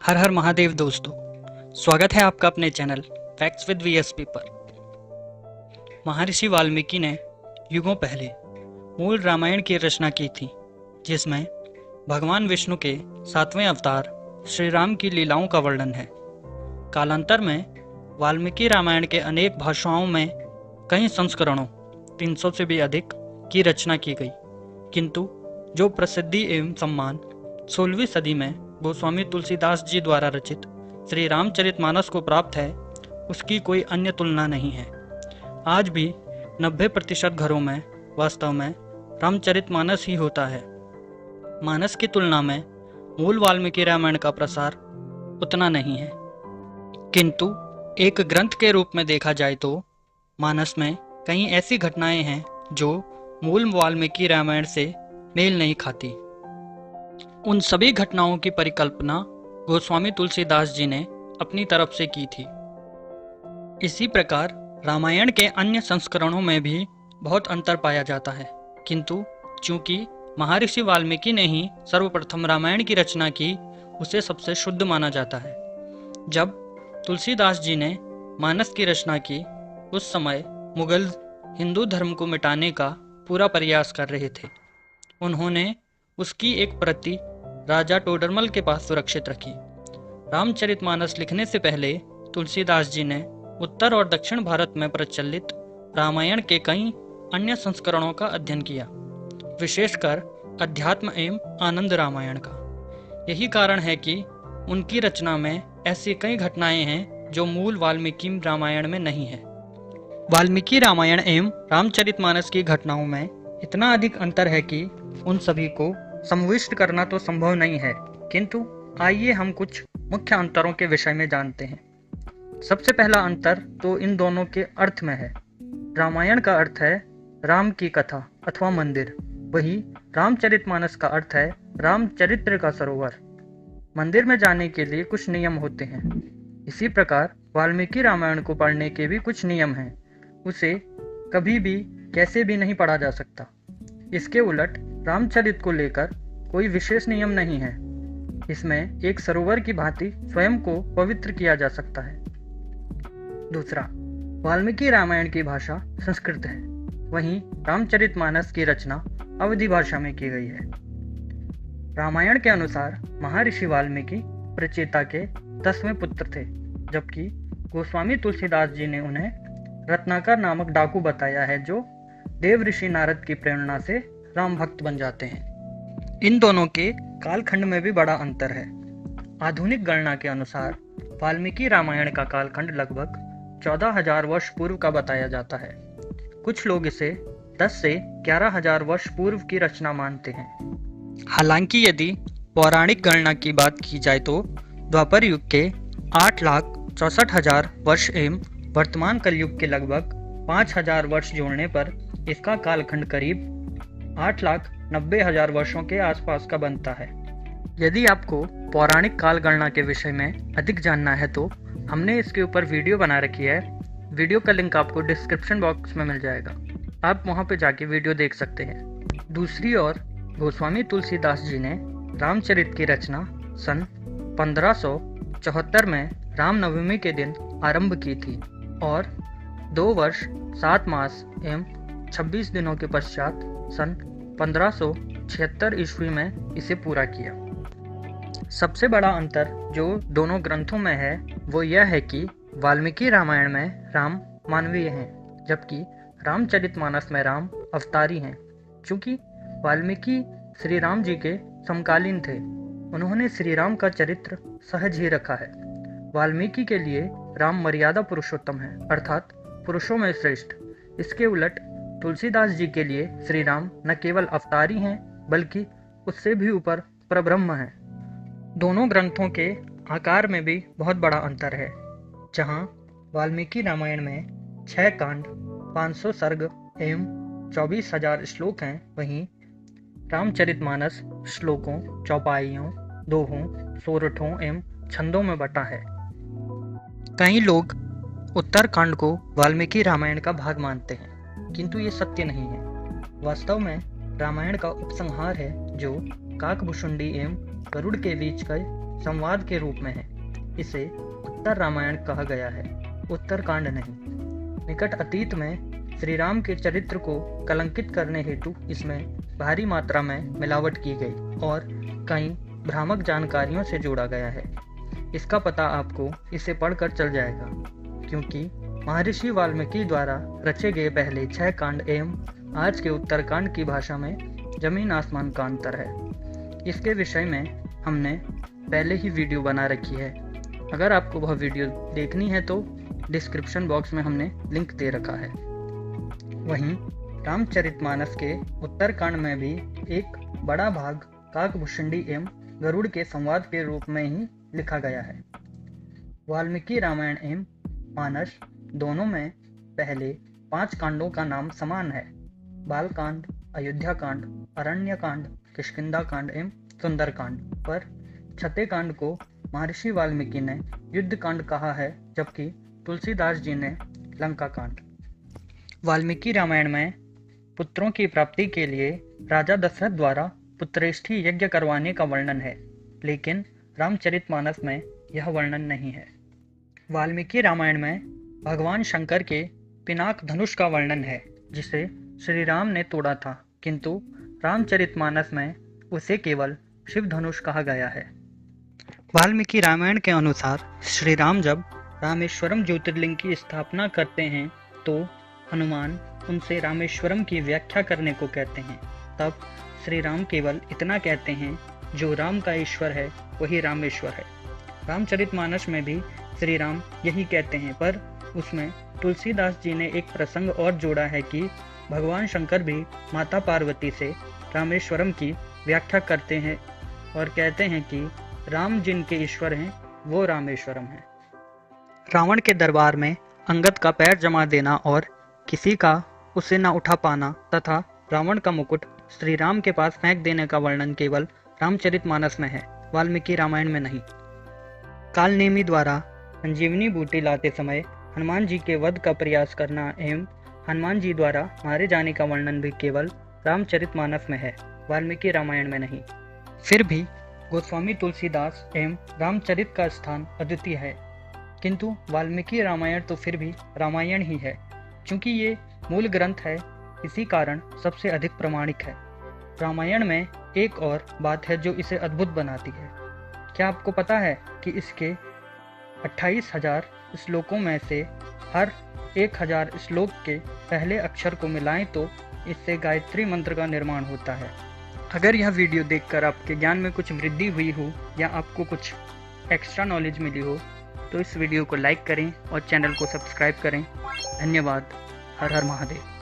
हर हर महादेव दोस्तों, स्वागत है आपका अपने चैनल फैक्ट्स विद वीएसपी पर। महर्षि वाल्मीकि ने युगों पहले मूल रामायण की रचना की थी, जिसमें भगवान विष्णु के 7वें अवतार श्री राम की लीलाओं का वर्णन है। कालांतर में वाल्मीकि रामायण के अनेक भाषाओं में कई संस्करणों 300 से भी अधिक की रचना की गई, किंतु जो प्रसिद्धि एवं सम्मान 16वीं सदी में गोस्वामी तुलसीदास जी द्वारा रचित श्री रामचरितमानस को प्राप्त है, उसकी कोई अन्य तुलना नहीं है। आज भी 90% घरों में वास्तव में रामचरितमानस ही होता है। मानस की तुलना में मूल वाल्मीकि रामायण का प्रसार उतना नहीं है, किंतु एक ग्रंथ के रूप में देखा जाए तो मानस में कई ऐसी घटनाएं हैं जो मूल वाल्मीकि रामायण से मेल नहीं खाती। उन सभी घटनाओं की परिकल्पना गोस्वामी तुलसीदास जी ने अपनी तरफ से की थी। इसी प्रकार रामायण के अन्य संस्करणों में भी बहुत अंतर पाया जाता है, किंतु चूंकि महर्षि वाल्मीकि ने ही सर्वप्रथम रामायण की रचना की, उसे सबसे शुद्ध माना जाता है। जब तुलसीदास जी ने मानस की रचना की, उस समय मुगल हिंदू धर्म को मिटाने का पूरा प्रयास कर रहे थे। उन्होंने उसकी एक प्रति राजा टोडरमल के पास सुरक्षित रखी। रामचरितमानस लिखने से पहले तुलसीदास जी ने उत्तर और दक्षिण भारत में प्रचलित रामायण के कई अन्य संस्करणों का अध्ययन किया, विशेषकर अध्यात्म एवं आनंद रामायण का। यही कारण है कि उनकी रचना में ऐसी कई घटनाएं हैं जो मूल वाल्मीकि रामायण में नहीं है। वाल्मीकि रामायण एवं रामचरितमानस की घटनाओं में इतना अधिक अंतर है कि उन सभी को समाविष्ट करना तो संभव नहीं है, किंतु आइए हम कुछ मुख्य अंतरों के विषय में जानते हैं। सबसे पहला अंतर तो इन दोनों के अर्थ में है। रामायण का अर्थ है राम की कथा अथवा मंदिर, वही रामचरितमानस का अर्थ है रामचरित्र का सरोवर। मंदिर में जाने के लिए कुछ नियम होते हैं। इसी प्रकार वाल्मीकि रामायण को पढ़ने के भी कुछ नियम हैं। उसे कभी भी कैसे भी नहीं पढ़ा जा सकता। इसके उलट रामचरित को लेकर कोई विशेष नियम नहीं है। इसमें एक सरोवर की भांति स्वयं को पवित्र किया जा सकता है। दूसरा, वाल्मीकि रामायण की भाषा संस्कृत है, वहीं रामचरितमानस की रचना अवधी भाषा में की गई है। रामायण के अनुसार महर्षि वाल्मीकि प्रचेता के 10वें पुत्र थे, जबकि गोस्वामी तुलसीदास जी ने उन्हें रत्नाकर नामक डाकू बताया है, जो देव ऋषि नारद की प्रेरणा से राम भक्त बन जाते हैं। इन दोनों के कालखंड में भी बड़ा अंतर है। आधुनिक गणना के अनुसार वाल्मीकि रामायण का कालखंड लगभग 14,000 वर्ष पूर्व का बताया जाता है। कुछ लोग इसे 10 से 11,000 वर्ष पूर्व की रचना मानते हैं। हालांकि यदि पौराणिक गणना की बात की जाए तो द्वापर युग के 8,64,000 वर्ष एवं वर्तमान कलयुग के लगभग 5,000 वर्ष जोड़ने पर इसका कालखंड करीब 8,90,000 वर्षों के आसपास का बनता है। यदि आपको पौराणिक काल गणना के विषय में अधिक जानना है तो हमने इसके ऊपर वीडियो बना रखी है। वीडियो का लिंक आपको डिस्क्रिप्शन बॉक्स में मिल जाएगा, आप वहां पे जाके वीडियो देख सकते हैं। दूसरी ओर गोस्वामी तुलसीदास जी ने रामचरित की रचना सन 1574 में रामनवमी के दिन आरंभ की थी और 2 वर्ष 7 मास एवं 26 दिनों के पश्चात सन 1576 ईस्वी में इसे पूरा किया। सबसे बड़ा अंतर जो दोनों ग्रंथों में है वो यह है कि वाल्मीकि रामायण में राम मानवीय हैं, जबकि रामचरितमानस में राम अवतारी हैं। चूंकि वाल्मीकि श्री राम जी के समकालीन थे, उन्होंने श्री राम का चरित्र सहज ही रखा है। वाल्मीकि के लिए राम मर्यादा पुरुषोत्तम है, अर्थात पुरुषों में श्रेष्ठ। इसके उलट तुलसीदास जी के लिए श्री राम न केवल अवतारी हैं, बल्कि उससे भी ऊपर परब्रह्म हैं। दोनों ग्रंथों के आकार में भी बहुत बड़ा अंतर है। जहाँ वाल्मीकि रामायण में 6 कांड, 500 सर्ग एवं 24,000 श्लोक हैं, वहीं रामचरितमानस श्लोकों, चौपाइयों, दोहों, सोरठों एवं छंदों में बटा है। कई लोग उत्तरकांड को वाल्मीकि रामायण का भाग मानते हैं, किंतु ये सत्य नहीं है। वास्तव में रामायण का उपसंहार है, जो काकभुशुंडी एवं गरुड़ के बीच का संवाद के रूप में है। इसे उत्तर रामायण कहा गया है, उत्तरकांड नहीं। निकट अतीत में श्री राम के चरित्र को कलंकित करने हेतु इसमें भारी मात्रा में मिलावट की गई और कई भ्रामक जानकारियों से जोड़ा गया है। इसका पता आपको इसे पढ़कर चल जाएगा, क्योंकि महर्षि वाल्मीकि द्वारा रचे गए पहले 6 कांड एवं आज के उत्तरकांड की भाषा में जमीन आसमान का अंतर है। इसके विषय में हमने पहले ही वीडियो बना रखी है। अगर आपको वह वीडियो देखनी है तो डिस्क्रिप्शन बॉक्स में हमने लिंक दे रखा है। वहीं रामचरितमानस के उत्तरकांड में भी एक बड़ा भाग काकभूषुंडी एवं गरुड़ के संवाद के रूप में ही लिखा गया है। वाल्मीकि रामायण एवं मानस दोनों में पहले 5 कांडों का नाम समान है: बालकांड, अयोध्या कांड, अरण्य कांड, किष्किंधा कांड एवं सुंदरकांड। पर 6ठे कांड को महर्षि वाल्मीकि ने युद्ध कांड कहा है, जबकि तुलसीदास जी ने लंका कांड। वाल्मीकि रामायण में पुत्रों की प्राप्ति के लिए राजा दशरथ द्वारा पुत्रेष्ठी यज्ञ करवाने का वर्णन है, लेकिन रामचरितमानस में यह वर्णन नहीं है। वाल्मीकि रामायण में भगवान शंकर के पिनाक धनुष का वर्णन है, जिसे श्री राम ने तोड़ा था, किंतु रामचरितमानस में उसे केवल शिव धनुष कहा गया है। वाल्मीकि रामायण के अनुसार श्री राम जब रामेश्वरम ज्योतिर्लिंग की स्थापना करते हैं तो हनुमान उनसे रामेश्वरम की व्याख्या करने को कहते हैं। तब श्री राम केवल इतना कहते हैं, जो राम का ईश्वर है वही रामेश्वर है। रामचरितमानस में भी श्री राम यही कहते हैं, पर उसमें तुलसीदास जी ने एक प्रसंग और जोड़ा है कि भगवान शंकर भी माता पार्वती से रामेश्वरम की व्याख्या करते हैं और कहते हैं कि राम जिनके ईश्वर हैं वो रामेश्वरम है। रावण के दरबार में अंगद का पैर जमा देना और किसी का उसे न उठा पाना तथा रावण का मुकुट श्री राम के पास फेंक देने का वर्णन केवल रामचरितमानस में है, वाल्मीकि रामायण में नहीं। कालनेमी द्वारा संजीवनी बूटी लाते समय हनुमान जी के वध का प्रयास करना एवं हनुमान जी द्वारा मारे जाने का वर्णन भी केवल रामचरितमानस में है, वाल्मीकि रामायण में नहीं। फिर भी गोस्वामी तुलसीदास एवं रामचरित का स्थान अद्वितीय है, किंतु वाल्मीकि रामायण तो फिर भी रामायण ही है, क्योंकि ये मूल ग्रंथ है, इसी कारण सबसे अधिक प्रमाणिक है। रामायण में एक और बात है जो इसे अद्भुत बनाती है। क्या आपको पता है कि इसके 28,000 श्लोकों में से हर 1,000 श्लोक के पहले अक्षर को मिलाएं तो इससे गायत्री मंत्र का निर्माण होता है। अगर यह वीडियो देखकर आपके ज्ञान में कुछ वृद्धि हुई हो या आपको कुछ एक्स्ट्रा नॉलेज मिली हो तो इस वीडियो को लाइक करें और चैनल को सब्सक्राइब करें। धन्यवाद। हर हर महादेव।